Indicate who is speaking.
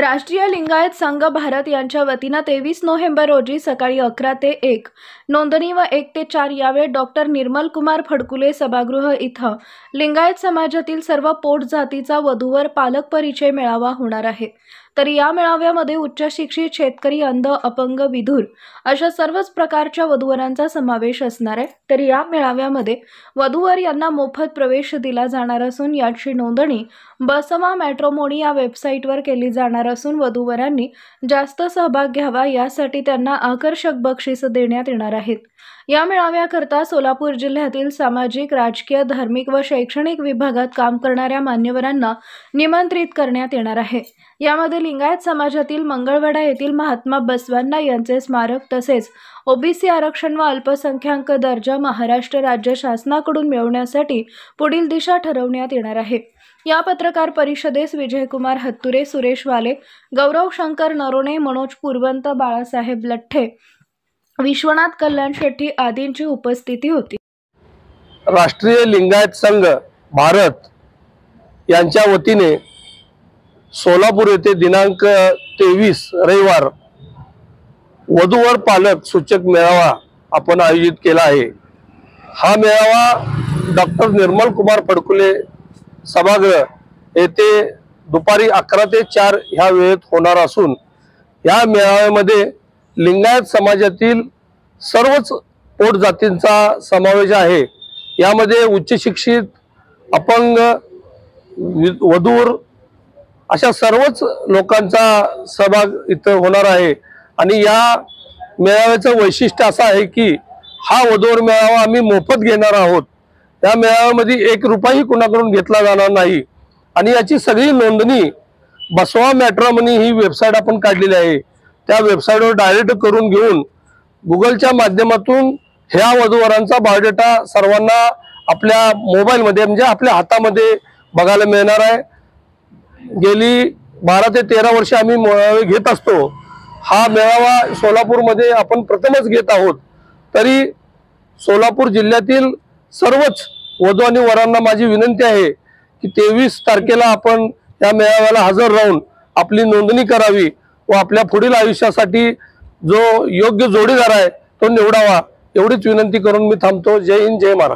Speaker 1: राष्ट्रीय लिंगायत संघ भारत यांच्या वतीनं 23 नोव्हेंबर रोजी सकाळी 11 ते 1 नोंदणी व 1 ते 4 यावेळी डॉक्टर निर्मल कुमार फडकुले सभागृह इथं लिंगायत समाजातील सर्व पोट जातीचा वधूवर पालक परिचय मेळावा होणार आहे। तर या मेळाव्यामध्ये उच्च शिक्षित, शेतकरी, अंध, अपंग, विधुर अशा सर्वच प्रकारच्या वधूवरांचा समावेश असणार आहे। तर या मेळाव्यामध्ये वधूवर यांना मोफत प्रवेश दिला जाणार असून याची नोंदणी बसवा मॅट्रिमोनी या वेबसाईटवर केली जाणार असून वधूवरांनी जास्त सहभाग घ्यावा यासाठी त्यांना आकर्षक बक्षीस देण्यात येणार आहेत। या मेळाव्याकरता सोलापूर जिल्ह्यातील सामाजिक, राजकीय, धार्मिक व शैक्षणिक विभागात काम करणाऱ्या मान्यवरांना निमंत्रित करण्यात येणार आहे। यामध्ये लिंगायत समाजातील मंगळवेढा येथील महात्मा बसवांना यांचे स्मारक तसेच ओबीसी आरक्षण व अल्पसंख्याक दर्जा महाराष्ट्र राज्य शासनाकडून मिळवण्यासाठी पुढील दिशा ठरवण्यात येणार आहे। या पत्रकार परिषदेस विजयकुमार हत्तुरे, सुरेश वाले, गौरव शंकर नरोणे, मनोज पुरवंत, बाळासाहेब लठ्ठे, विश्वनाथ कल्याण शेट्टी आदींची उपस्थिती होती।
Speaker 2: राष्ट्रीय लिंगायत संघ भारत यांच्या वतीने सोलापूर येथे दिनांक 23 रविवार वधूवर पालक सूचक मेळावा आपण आयोजित केला आहे। हा मेळावा डॉक्टर निर्मल कुमार फडकुले सभागृह येथे दुपारी 11 ते 4 ह्या वेळेत होणार असून या मेळाव्यामध्ये लिंगायत समाजातील सर्वच पोट जातींचा समावेश आहे। यामध्ये उच्च शिक्षित, अपंग, वधूवर अशा सर्वच लोकांचा सहभाग इथं होणार आहे। आणि या मेळाव्याचं वैशिष्ट्य असं आहे की हा वधूवर मेळावा आम्ही मोफत घेणार आहोत। या मेळाव्यामध्ये 1 रुपयाही कुणाकडून घेतला जाणार नाही आणि याची सगळी नोंदणी बसवा मॅट्रिमोनी ही वेबसाईट आपण काढलेली आहे। त्या वेबसाईटवर डायरेक्ट करून घेऊन गुगलच्या माध्यमातून ह्या वधूवरांचा बायोडेटा सर्वांना आपल्या मोबाईलमध्ये म्हणजे आपल्या हातामध्ये बघायला मिळणार आहे। गेली 12 ते 13 वर्षे आम्ही मेळावे घेत असतो। हा मेळावा सोलापूरमध्ये आपण प्रथमच घेत आहोत। तरी सोलापूर जिल्ह्यातील सर्वच वधू आणि वरांना माझी विनंती आहे की 23 तारखेला आपण या मेळाव्याला हजर राहून आपली नोंदणी करावी व आपल्या पुढील आयुष्यासाठी जो योग्य जोडीदार आहे तो निवडावा, एवढीच विनंती करून मी थांबतो। जय हिंद, जय महाराष्ट्र।